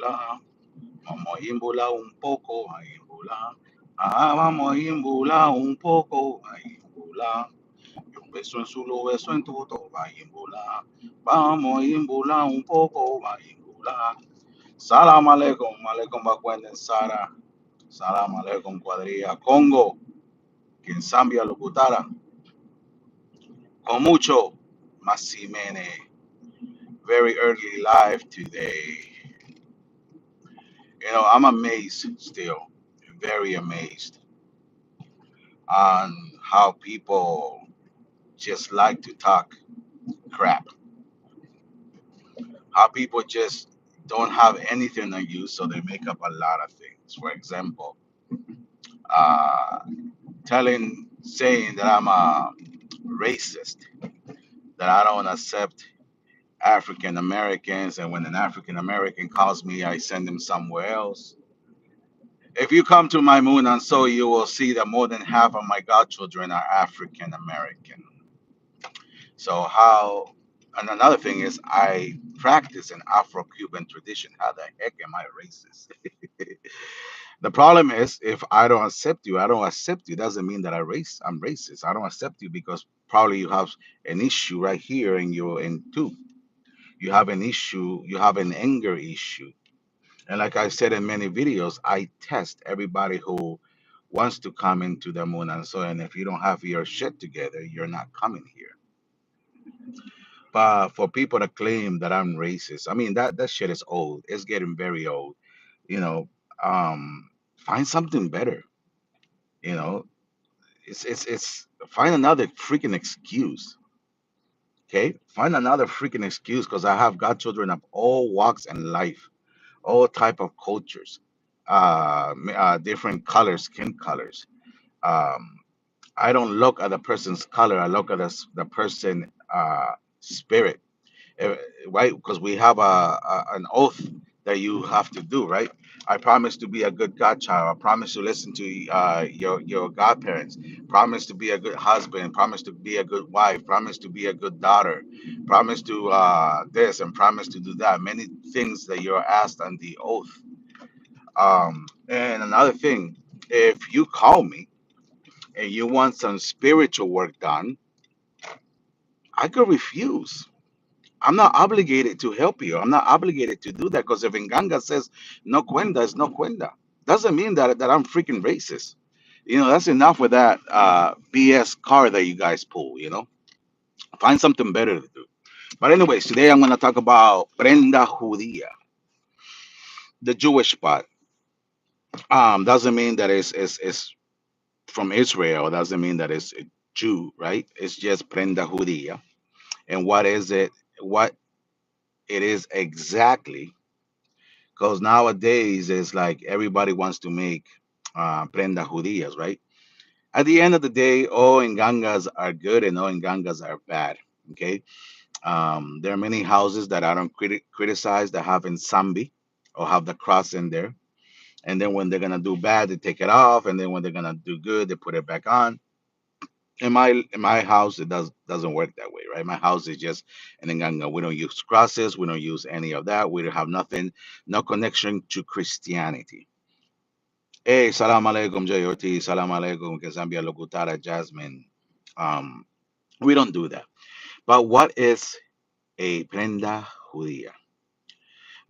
imbula. Vamos a imbular un poco, a imbular. Ah, vamos a imbular un poco, a imbular. Y un beso en su lo beso en tu va a imbular. Vamos a imbular un poco, va a imbular. Salam aleikum bakwenden Sara. Salam aleikum cuadrilla. Congo, quien Zambia locutara. Con mucho, Massimene. Very early live today. I'm amazed still, very amazed on how people just like to talk crap. How people just don't have anything on you, so they make up a lot of things. For example, uh, saying that I'm a racist, that I don't accept African Americans, and when an African American calls me, I send them somewhere else. If you come to my moon and so you will see that more than half of my godchildren are African American. So how, and another thing is I practice an Afro-Cuban tradition. How the heck am I racist? The problem is if I don't accept you doesn't mean that I'm racist. I don't accept you because probably you have an issue right here and you're in two. You have an issue, you have an anger issue. And like I said in many videos, I test everybody who wants to come into the moon and so, and if you don't have your shit together, you're not coming here. But for people to claim that I'm racist, I mean that shit is old. It's getting very old. You know, find something better. You know, it's find another freaking excuse. Okay, find another freaking excuse because I have godchildren of all walks in life, all type of cultures, different colors, skin colors. Um, I don't look at the person's color. I look at the person spirit, eh, right? Because we have an oath that you have to do, right? I promise to be a good godchild. I promise to listen to your godparents. Promise to be a good husband. Promise to be a good wife. Promise to be a good daughter. Promise to this and promise to do that. Many things that you're asked on the oath. And another thing, if you call me and you want some spiritual work done, I could refuse. I'm not obligated to help you. I'm not obligated to do that because if Nganga says no cuenta, it's no cuenta. Doesn't mean that I'm freaking racist. That's enough with that BS card that you guys pull. Find something better to do. But anyways, today I'm going to talk about Prenda judia, the Jewish part. Doesn't mean that it's from Israel. Doesn't mean that it's a Jew, right? It's just Prenda judia. And what is it? What it is exactly, because nowadays it's like everybody wants to make prenda judías, right? At the end of the day, all engangas are good and all engangas are bad. Okay, there are many houses that I don't criticize that have ensambi or have the cross in there, and then when they're gonna do bad, they take it off, and then when they're gonna do good, they put it back on. In my house, it doesn't work that way, right? My house is just an enganga. We don't use crosses. We don't use any of that. We don't have nothing, no connection to Christianity. Hey, salam alaikum, JOT. Salam alaikum, Zambia Logutara, Jasmine. Um, we don't do that. But what is a prenda judía?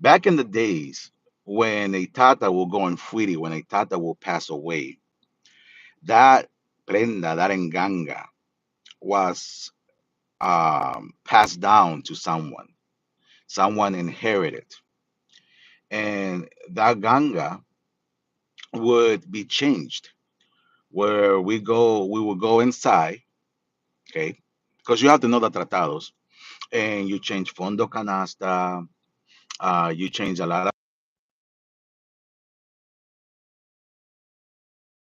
Back in the days when a tata will go in fuiri, when a tata will pass away, that prenda, that enganga, was passed down to someone. Someone inherited, and that ganga would be changed. Where we will go inside, okay, because you have to know the tratados, and you change fondo canasta, you change a lot of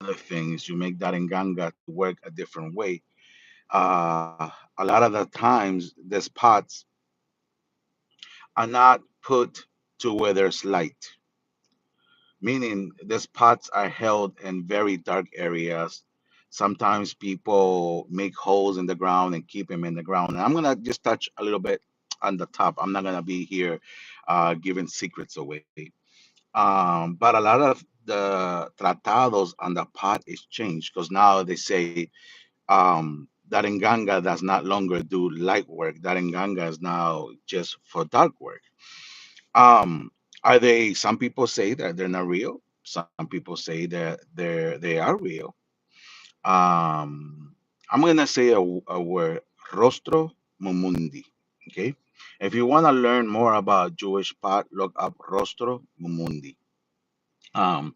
other things. You make that nganga work a different way. A lot of the times, the spots are not put to where there's light, meaning the spots are held in very dark areas. Sometimes people make holes in the ground and keep them in the ground. And I'm gonna just touch a little bit on the top. I'm not gonna be here giving secrets away. But a lot of the tratados on the pot is changed because now they say that Nganga does not longer do light work. That Nganga is now just for dark work. Um, are they? Some people say that they're not real. Some people say that they are real. I'm gonna say a word, rostro mumundi. Okay, if you want to learn more about Jewish pot, look up rostro mumundi. Um,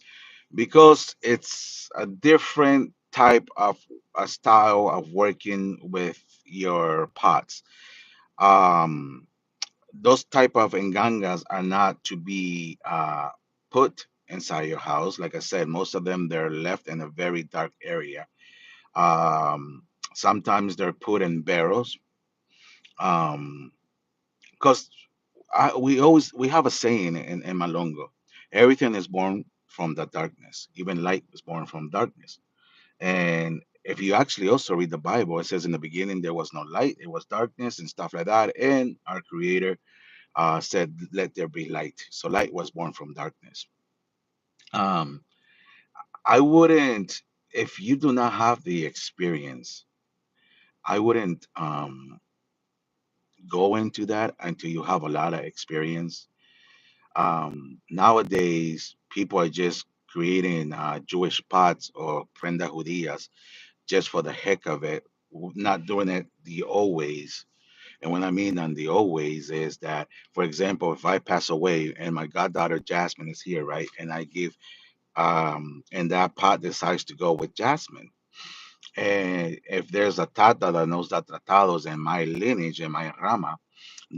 because it's a different type of a style of working with your pots. Um, those type of ngangas are not to be put inside your house. Like I said, most of them they're left in a very dark area. Um, Sometimes they're put in barrels. Because we have a saying in Malongo, everything is born from the darkness. Even light was born from darkness. And if you actually also read the Bible, it says in the beginning there was no light, it was darkness and stuff like that. And our Creator said, "Let there be light." So light was born from darkness. Um, I wouldn't, if you do not have the experience, I wouldn't go into that until you have a lot of experience. Nowadays, people are just creating Jewish pots or prenda judias just for the heck of it, not doing it the old ways. And what I mean on the old ways is that, for example, if I pass away and my goddaughter Jasmine is here, right, and I give, and that pot decides to go with Jasmine, and if there's a tata that knows that tratados in my lineage, in my rama,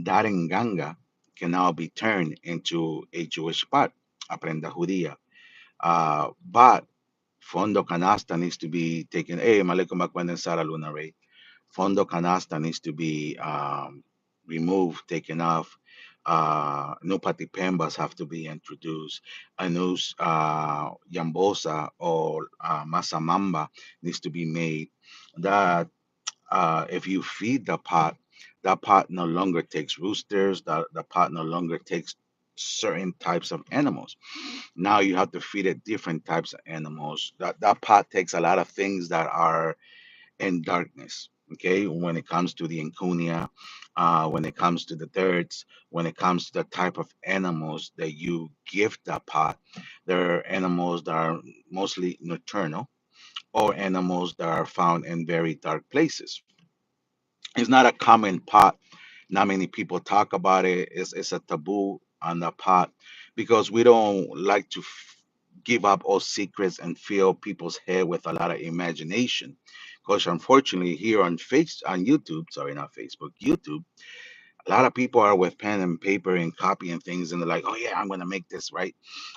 that enganga can now be turned into a Jewish pot, a prenda judía. But fondo canasta needs to be taken. Hey, malekum bakwen Sara Luna Ray. Fondo canasta needs to be removed, taken off. New patipembas have to be introduced. A new yambosa or masamamba needs to be made. That if you feed the pot, that pot no longer takes roosters. The pot no longer takes certain types of animals. Now you have to feed it different types of animals. That pot takes a lot of things that are in darkness. Okay, when it comes to the incunia, when it comes to the dirts, when it comes to the type of animals that you give that pot, there are animals that are mostly nocturnal or animals that are found in very dark places. It's not a common pot. Not many people talk about it. It's a taboo on the pot because we don't like to give up all secrets and fill people's head with a lot of imagination. Because unfortunately, here on YouTube, sorry, not Facebook, YouTube, a lot of people are with pen and paper and copying things, and they're like, "Oh yeah, I'm gonna make this right.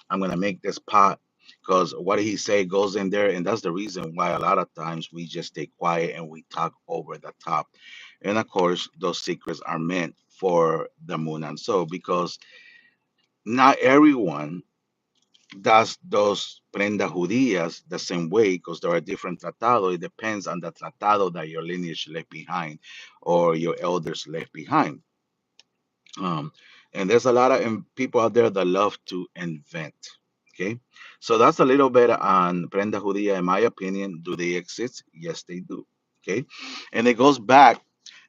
I'm gonna make this pot." Because what he say goes in there, and that's the reason why a lot of times we just stay quiet and we talk over the top. And of course, those secrets are meant for the moon and so because not everyone does those prenda judías the same way because there are different tratados. It depends on the tratado that your lineage left behind or your elders left behind. Um, and there's a lot of people out there that love to invent. Okay, so that's a little bit on prenda judía. In my opinion, do they exist? Yes, they do. Okay, and it goes back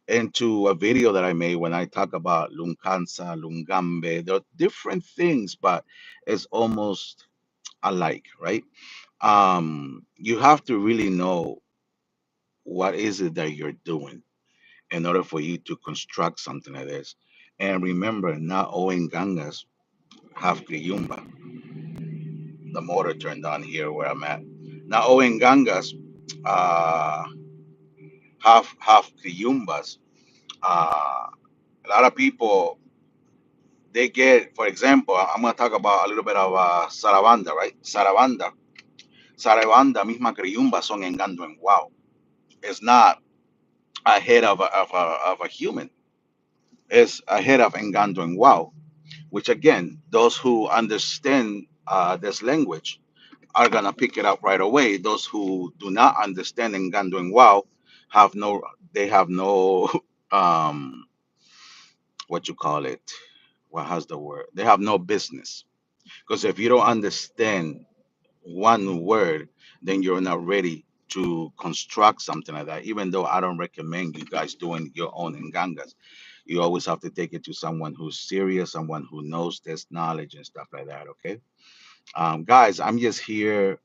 into a video that I made when I talk about luncanza, lungambe. They're different things, but it's almost alike, right? You have to really know what is it that you're doing in order for you to construct something like this. And remember, not all gangas have Griyumba. The motor turned on here where I'm at. Not all gangas uh, have Griyumbas. A lot of people they get, for example, I'm going to talk about a little bit of Sarabanda, right? Sarabanda, misma Griyumba son engando en wow. It's not ahead of a human. It's ahead of engando en wow, which again, those who understand this language are gonna pick it up right away. Those who do not understand engando en wow have no, they have no, um, what you call it? What has the word? They have no business. Because if you don't understand one word, then you're not ready to construct something like that. Even though I don't recommend you guys doing your own ngangas, you always have to take it to someone who's serious, someone who knows this knowledge and stuff like that. Okay, guys, I'm just here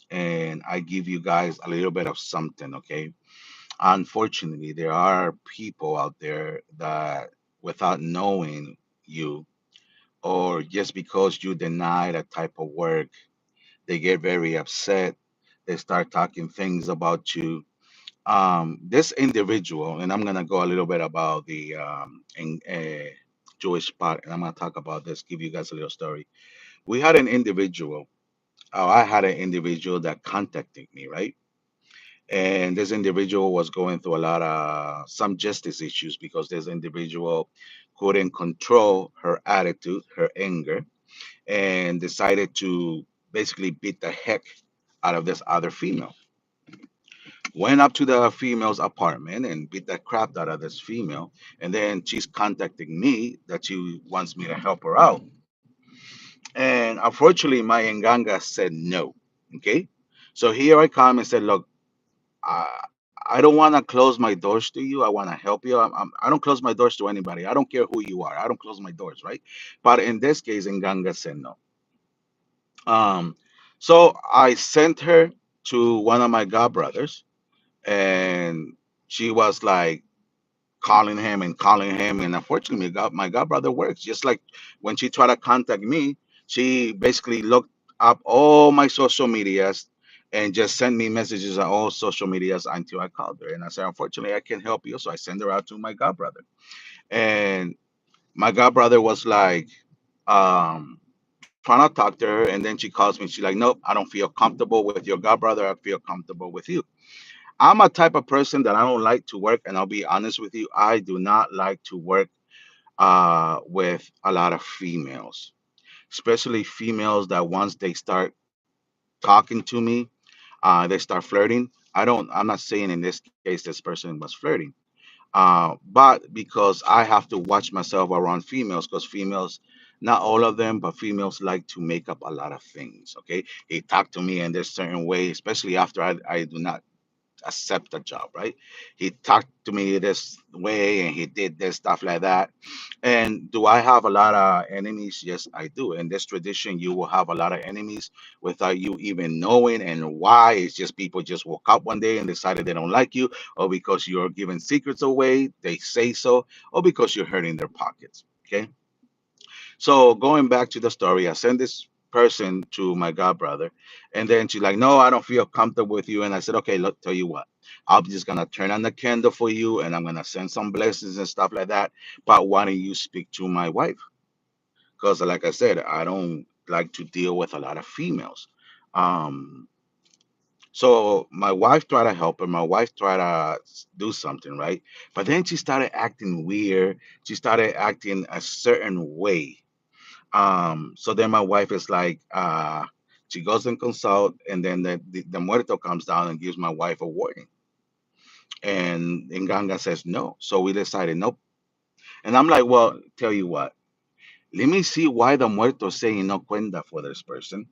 and I give you guys a little bit of something. Okay, unfortunately, there are people out there that, without knowing you, or just because you deny that type of work, they get very upset. They start talking things about you. This individual, and I'm gonna go a little bit about the Jewish part, and I'm gonna talk about this. Give you guys a little story. We had an individual. I had an individual that contacted me, right? And this individual was going through a lot of some justice issues because this individual couldn't control her attitude, her anger, and decided to basically beat the heck out of this other female. Went up to the female's apartment and beat the crap out of this female. And then she's contacting me that she wants me to help her out. And unfortunately, my Nganga said no. Okay. So here I come and said, look, I don't want to close my doors to you. I want to help you. I don't close my doors to anybody. I don't care who you are. I don't close my doors, right? But in this case, Nganga said no. Um, so I sent her to one of my godbrothers, and she was like calling him, and unfortunately, my godbrother works. Just like when she tried to contact me, she basically looked up all my social medias and just sent me messages on all social medias until I called her. And I said, unfortunately, I can't help you, so I send her out to my godbrother. And my godbrother was like, trying to talk to her, and then she calls me. She's like, "Nope, I don't feel comfortable with your godbrother. I feel comfortable with you." I'm a type of person that I don't like to work, and I'll be honest with you, I do not like to work with a lot of females, especially females that once they start talking to me, they start flirting. I'm not saying in this case this person was flirting, but because I have to watch myself around females, because females, not all of them, but females like to make up a lot of things. Okay, he talked to me in this certain way, especially after I do not accept the job, right? He talked to me this way and he did this stuff like that. And do I have a lot of enemies? Yes, I do. In this tradition, you will have a lot of enemies without you even knowing. And why? It's just people just woke up one day and decided they don't like you, or because you're giving secrets away, they say so, or because you're hurting their pockets. Okay. So going back to the story, I sent this person to my godbrother, and then she's like, "No, I don't feel comfortable with you." And I said, "Okay, look, tell you what, I'm just gonna turn on the candle for you, and I'm gonna send some blessings and stuff like that. But why don't you speak to my wife? Because, like I said, I don't like to deal with a lot of females." Um, so my wife tried to help her. My wife tried to do something, right? But then she started acting weird. She started acting a certain way. So then my wife is like, she goes and consult, and then the muerto comes down and gives my wife a warning. And Nganga says no. So we decided nope. And I'm like, well, tell you what, let me see why the muerto is saying no cuenta for this person.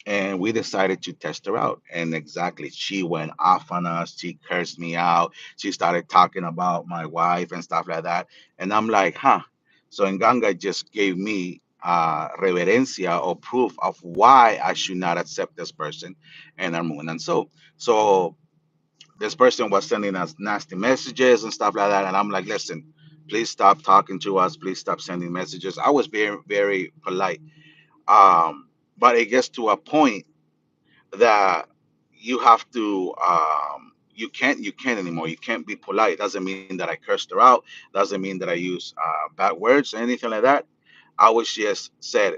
And we decided to test her out. And exactly, she went off on us. She cursed me out. She started talking about my wife and stuff like that. And I'm like, huh. So Nganga just gave me reverencia or proof of why I should not accept this person and Armun. And so this person was sending us nasty messages and stuff like that. And I'm like, listen, please stop talking to us. Please stop sending messages. I was very, very polite. But it gets to a point that you have to you can't anymore. You can't be polite. Doesn't mean that I cursed her out. Doesn't mean that I use bad words or anything like that. I was just said,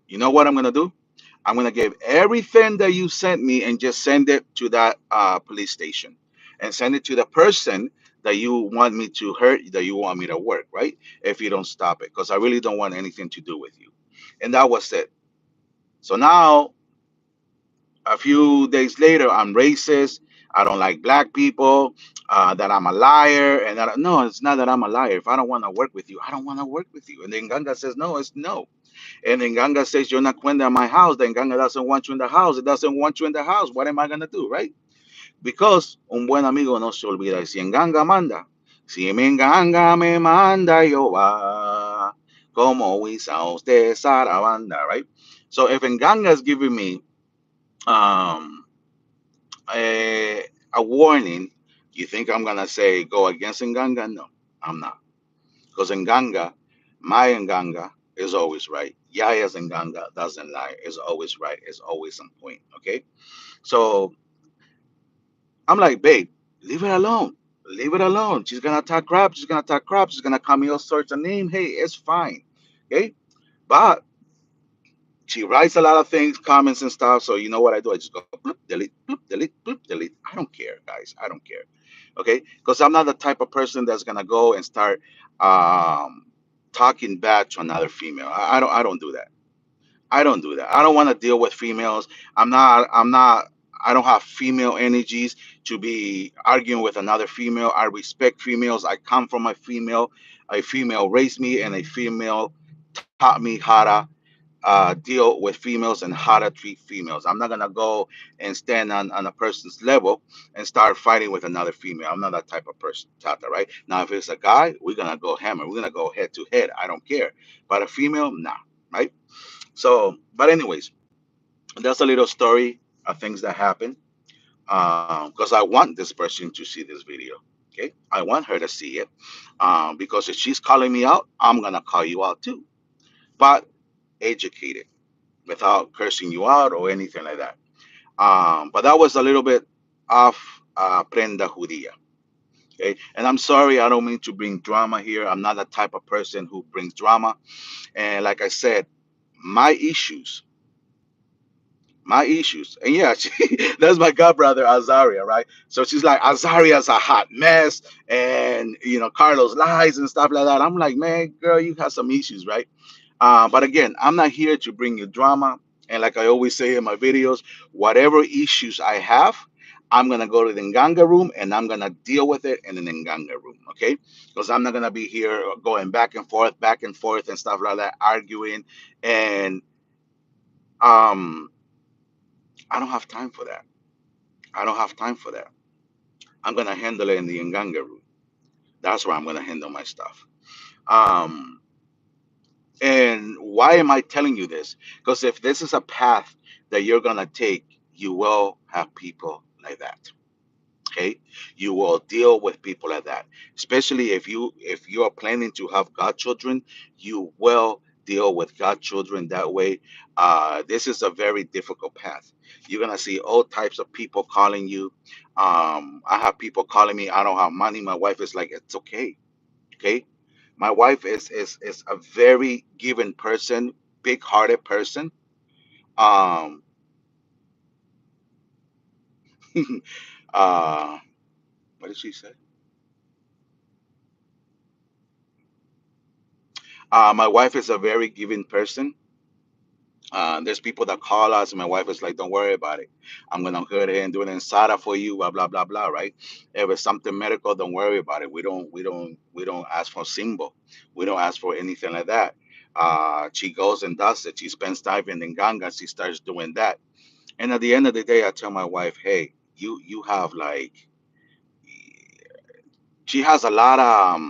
you know what I'm gonna do? I'm gonna give everything that you sent me and just send it to that police station, and send it to the person that you want me to hurt, that you want me to work, right? If you don't stop it, because I really don't want anything to do with you. And that was it. So now a few days later, I'm racist. I don't like black people. That I'm a liar, no, it's not that I'm a liar. If I don't want to work with you, I don't want to work with you. And then Ganga says, no, it's no. And then Ganga says, you're not Kwenda in my house. Then Ganga doesn't want you in the house. It doesn't want you in the house. What am I going to do, right? Because un buen amigo no se olvida. Y si en Ganga manda, si me en Ganga me manda, yo va. Como Wisa de Sarabanda, right? So if Nganga is giving me um, a warning, you think I'm gonna say go against Nganga? No, I'm not. Because Nganga, my Nganga is always right. Yaya's Nganga doesn't lie. Is always right. Is always on point. Okay. So I'm like, babe, leave it alone. Leave it alone. She's gonna talk crap. She's gonna talk crap. She's gonna call me all sorts of names. Hey, it's fine. Okay. But she writes a lot of things, comments and stuff. So you know what I do? I just go bloop, delete, bloop, delete. I don't care, guys. I don't care. Okay, because I'm not the type of person that's gonna go and start um, talking bad to another female. I don't do that. I don't do that. I don't want to deal with females. I'm not. I don't have female energies to be arguing with another female. I respect females. I come from a female. A female raised me, and a female taught me how to deal with females and how to treat females. I'm not gonna go and stand on a person's level and start fighting with another female. I'm not that type of person, Tata. Right now, if it's a guy, we're gonna go hammer. We're gonna go head to head. I don't care. But a female, nah. Right. So, but anyways, that's a little story of things that happen. Because I want this person to see this video. Okay, I want her to see it. Because if she's calling me out, I'm gonna call you out too. But educated without cursing you out or anything like that. But that was a little bit off Prenda Judia. Okay, and I'm sorry, I don't mean to bring drama here. I'm not the type of person who brings drama. And like I said, my issues my issues. And yeah, that's my god brother Azaria, right? So she's like, Azaria's a hot mess, and Carlos lies and stuff like that. I'm like, man, girl, you have some issues, right? But again, I'm not here to bring you drama. And like I always say in my videos, whatever issues I have, I'm gonna go to the Nganga room and I'm gonna deal with it in the Nganga room, okay? Because I'm not gonna be here going back and forth, and stuff like that, arguing. And um, I don't have time for that. I don't have time for that. I'm gonna handle it in the Nganga room. That's where I'm gonna handle my stuff. Um, and why am I telling you this? Because if this is a path that you're gonna take, you will have people like that. Okay, you will deal with people like that. Especially if you are planning to have godchildren, you will deal with godchildren that way. This is a very difficult path. You're gonna see all types of people calling you. I have people calling me. I don't have money. My wife is like, it's okay. Okay, my wife is a very given person, big-hearted person. Um, uh, what did she say? My wife is a very giving person. There's people that call us, and my wife is like, "Don't worry about it. I'm gonna go ahead and do an insada for you." Blah blah blah blah. Right? If it's something medical, don't worry about it. We don't ask for symbol. We don't ask for anything like that. She goes and does it. She spends time in Ganga. She starts doing that. And at the end of the day, I tell my wife, "Hey, you have like." She has a lot of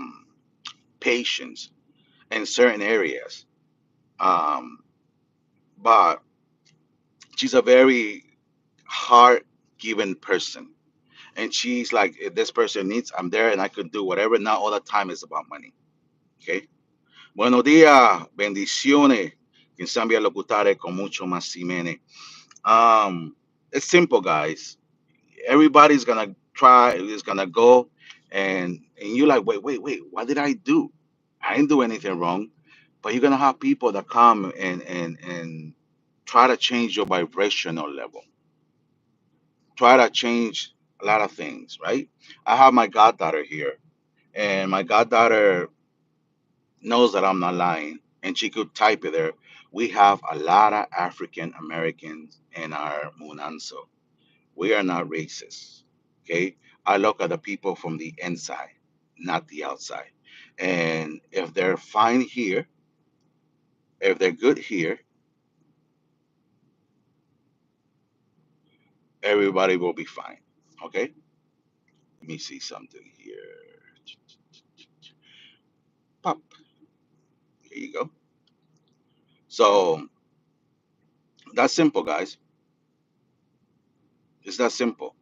patience in certain areas, um, but she's a very heart given person. And she's like, if this person needs, I'm there and I could do whatever. Not all the time is about money. Okay. Buenos días, bendiciones. Quien sabe locutare con mucho más simene. It's simple, guys. Everybody's gonna try, is gonna go, and you're like, wait, what did I do? I didn't do anything wrong. But you're gonna have people that come and try to change your vibrational level, try to change a lot of things, right? I have my goddaughter here, and my goddaughter knows that I'm not lying, and she could type it there. We have a lot of African Americans in our Munanso. We are not racist, okay? I look at the people from the inside, not the outside. And if they're fine here, If they're good here, everybody will be fine. Okay? Let me see something here. Pop. Here you go. So that's simple, guys. It's that simple.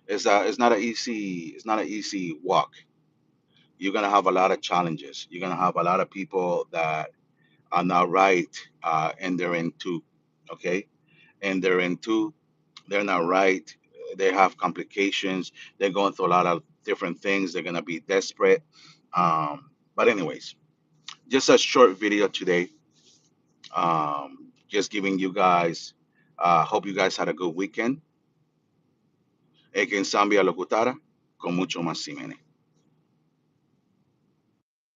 It's not an easy walk. You're gonna have a lot of challenges. You're gonna have a lot of people that are not right, and they're in two. Okay? And they're in two, they're not right. They have complications. They're going through a lot of different things. They're gonna be desperate. But anyways, just a short video today. Just giving you guys. Hope you guys had a good weekend. E que en Zambia locutara con mucho más simene.